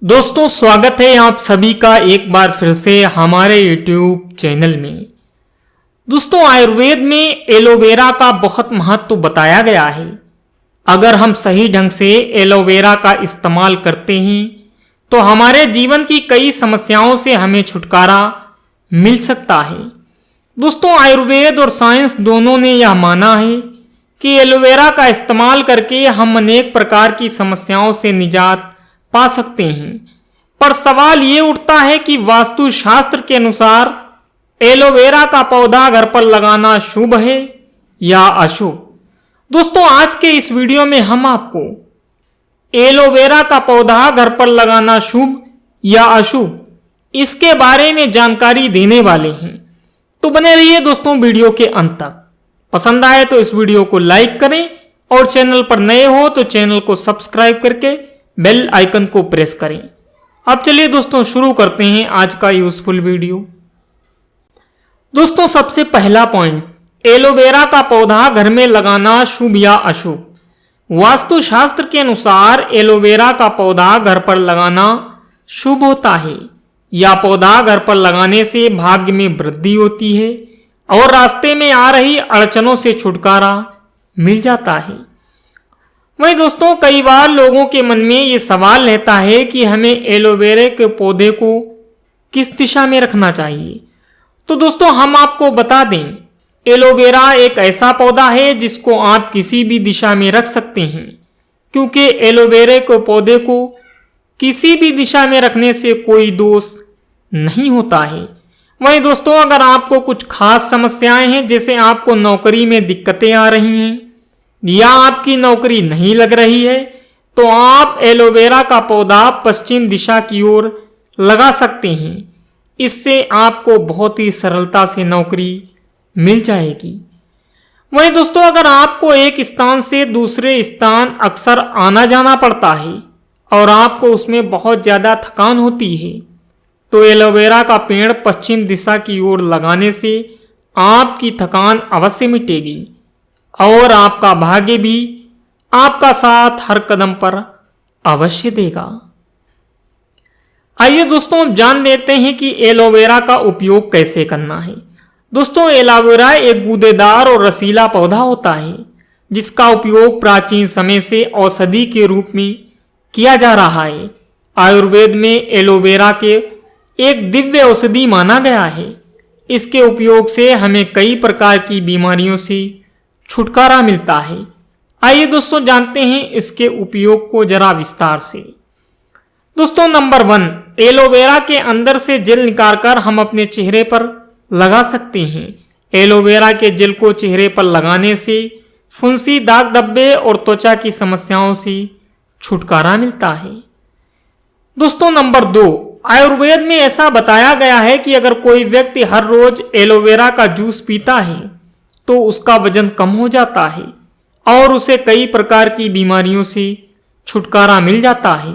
दोस्तों स्वागत है आप सभी का एक बार फिर से हमारे YouTube चैनल में। दोस्तों आयुर्वेद में एलोवेरा का बहुत महत्व बताया गया है। अगर हम सही ढंग से एलोवेरा का इस्तेमाल करते हैं तो हमारे जीवन की कई समस्याओं से हमें छुटकारा मिल सकता है। दोस्तों आयुर्वेद और साइंस दोनों ने यह माना है कि एलोवेरा का इस्तेमाल करके हम अनेक प्रकार की समस्याओं से निजात पा सकते हैं। पर सवाल ये उठता है कि वास्तुशास्त्र के अनुसार एलोवेरा का पौधा घर पर लगाना शुभ है या अशुभ। दोस्तों आज के इस वीडियो में हम आपको एलोवेरा का पौधा घर पर लगाना शुभ या अशुभ इसके बारे में जानकारी देने वाले हैं। तो बने रहिए दोस्तों वीडियो के अंत तक। पसंद आए तो इस वीडियो को लाइक करें और चैनल पर नए हो तो चैनल को सब्सक्राइब करके बेल आइकन को प्रेस करें। अब चलिए दोस्तों शुरू करते हैं आज का यूजफुल वीडियो। दोस्तों सबसे पहला पॉइंट, एलोवेरा का पौधा घर में लगाना शुभ या अशुभ। वास्तुशास्त्र के अनुसार एलोवेरा का पौधा घर पर लगाना शुभ होता है। यह पौधा घर पर लगाने से भाग्य में वृद्धि होती है और रास्ते में आ रही अड़चनों से छुटकारा मिल जाता है। वहीं दोस्तों कई बार लोगों के मन में ये सवाल रहता है कि हमें एलोवेरा के पौधे को किस दिशा में रखना चाहिए। तो दोस्तों हम आपको बता दें, एलोवेरा एक ऐसा पौधा है जिसको आप किसी भी दिशा में रख सकते हैं, क्योंकि एलोवेरा के पौधे को किसी भी दिशा में रखने से कोई दोष नहीं होता है। वहीं दोस्तों अगर आपको कुछ खास समस्याएं हैं, जैसे आपको नौकरी में दिक्कतें आ रही हैं या आपकी नौकरी नहीं लग रही है, तो आप एलोवेरा का पौधा पश्चिम दिशा की ओर लगा सकते हैं। इससे आपको बहुत ही सरलता से नौकरी मिल जाएगी। वहीं दोस्तों अगर आपको एक स्थान से दूसरे स्थान अक्सर आना जाना पड़ता है और आपको उसमें बहुत ज़्यादा थकान होती है, तो एलोवेरा का पेड़ पश्चिम दिशा की ओर लगाने से आपकी थकान अवश्य मिटेगी और आपका भाग्य भी आपका साथ हर कदम पर अवश्य देगा। आइए दोस्तों अब जान लेते हैं कि एलोवेरा का उपयोग कैसे करना है। दोस्तों एलोवेरा एक गूदेदार और रसीला पौधा होता है जिसका उपयोग प्राचीन समय से औषधि के रूप में किया जा रहा है। आयुर्वेद में एलोवेरा के एक दिव्य औषधि माना गया है। इसके उपयोग से हमें कई प्रकार की बीमारियों से छुटकारा मिलता है। आइए दोस्तों जानते हैं इसके उपयोग को जरा विस्तार से। दोस्तों नंबर 1, एलोवेरा के अंदर से जेल निकालकर हम अपने चेहरे पर लगा सकते हैं। एलोवेरा के जेल को चेहरे पर लगाने से फुंसी, दाग धब्बे और त्वचा की समस्याओं से छुटकारा मिलता है। दोस्तों नंबर 2, आयुर्वेद में ऐसा बताया गया है कि अगर कोई व्यक्ति हर रोज एलोवेरा का जूस पीता है तो उसका वजन कम हो जाता है और उसे कई प्रकार की बीमारियों से छुटकारा मिल जाता है।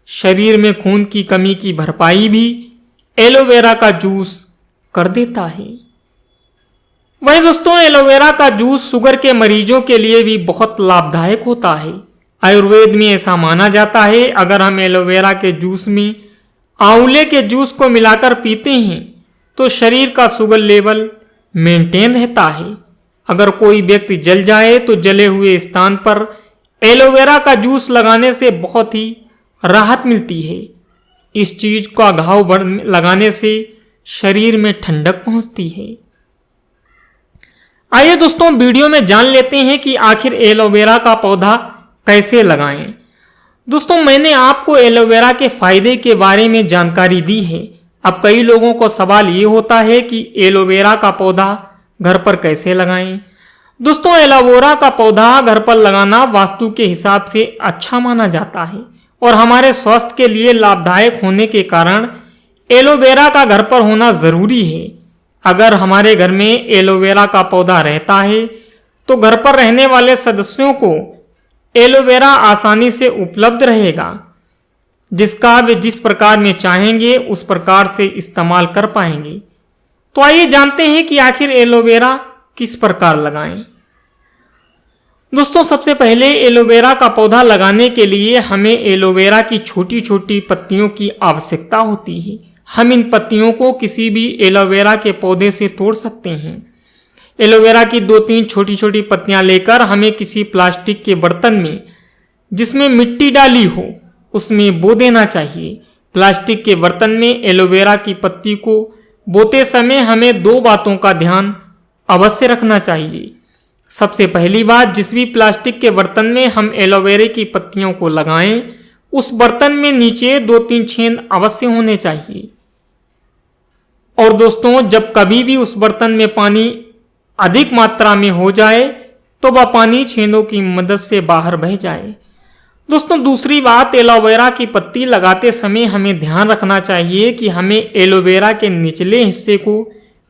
शरीर में खून की कमी की भरपाई भी एलोवेरा का जूस कर देता है। वहीं दोस्तों एलोवेरा का जूस शुगर के मरीजों के लिए भी बहुत लाभदायक होता है। आयुर्वेद में ऐसा माना जाता है अगर हम एलोवेरा के जूस में आंवले के जूस को मिलाकर पीते हैं तो शरीर का शुगर लेवल मेंटेन रहता है। अगर कोई व्यक्ति जल जाए तो जले हुए स्थान पर एलोवेरा का जूस लगाने से बहुत ही राहत मिलती है। इस चीज का घाव लगाने से शरीर में ठंडक पहुंचती है। आइए दोस्तों वीडियो में जान लेते हैं कि आखिर एलोवेरा का पौधा कैसे लगाएं। दोस्तों मैंने आपको एलोवेरा के फायदे के बारे में जानकारी दी है। अब कई लोगों को सवाल ये होता है कि एलोवेरा का पौधा घर पर कैसे लगाएं। दोस्तों एलोवेरा का पौधा घर पर लगाना वास्तु के हिसाब से अच्छा माना जाता है और हमारे स्वास्थ्य के लिए लाभदायक होने के कारण एलोवेरा का घर पर होना जरूरी है। अगर हमारे घर में एलोवेरा का पौधा रहता है तो घर पर रहने वाले सदस्यों को एलोवेरा आसानी से उपलब्ध रहेगा, जिसका वे जिस प्रकार में चाहेंगे उस प्रकार से इस्तेमाल कर पाएंगे। तो आइए जानते हैं कि आखिर एलोवेरा किस प्रकार लगाएं। दोस्तों सबसे पहले एलोवेरा का पौधा लगाने के लिए हमें एलोवेरा की छोटी छोटी पत्तियों की आवश्यकता होती है। हम इन पत्तियों को किसी भी एलोवेरा के पौधे से तोड़ सकते हैं। एलोवेरा की 2-3 छोटी छोटी पत्तियां लेकर हमें किसी प्लास्टिक के बर्तन में जिसमें मिट्टी डाली हो उसमें बो देना चाहिए। प्लास्टिक के बर्तन में एलोवेरा की पत्ती को बोते समय हमें 2 बातों का ध्यान अवश्य रखना चाहिए। सबसे पहली बात, जिस भी प्लास्टिक के बर्तन में हम एलोवेरा की पत्तियों को लगाएं उस बर्तन में नीचे 2-3 छेद अवश्य होने चाहिए। और दोस्तों जब कभी भी उस बर्तन में पानी अधिक मात्रा में हो जाए तो वह पानी छेदों की मदद से बाहर बह जाए। दोस्तों दूसरी बात, एलोवेरा की पत्ती लगाते समय हमें ध्यान रखना चाहिए कि हमें एलोवेरा के निचले हिस्से को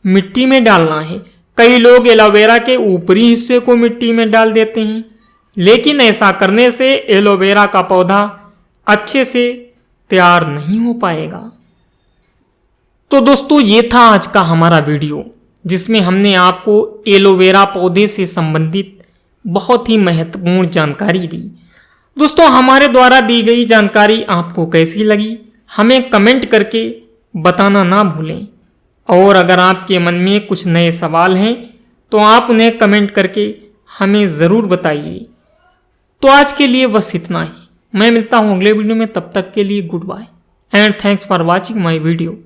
मिट्टी में डालना है। कई लोग एलोवेरा के ऊपरी हिस्से को मिट्टी में डाल देते हैं, लेकिन ऐसा करने से एलोवेरा का पौधा अच्छे से तैयार नहीं हो पाएगा। तो दोस्तों ये था आज का हमारा वीडियो, जिसमें हमने आपको एलोवेरा पौधे से संबंधित बहुत ही महत्वपूर्ण जानकारी दी। दोस्तों हमारे द्वारा दी गई जानकारी आपको कैसी लगी हमें कमेंट करके बताना ना भूलें। और अगर आपके मन में कुछ नए सवाल हैं तो आप उन्हें कमेंट करके हमें ज़रूर बताइए। तो आज के लिए बस इतना ही। मैं मिलता हूँ अगले वीडियो में, तब तक के लिए good bye and thanks for watching my video.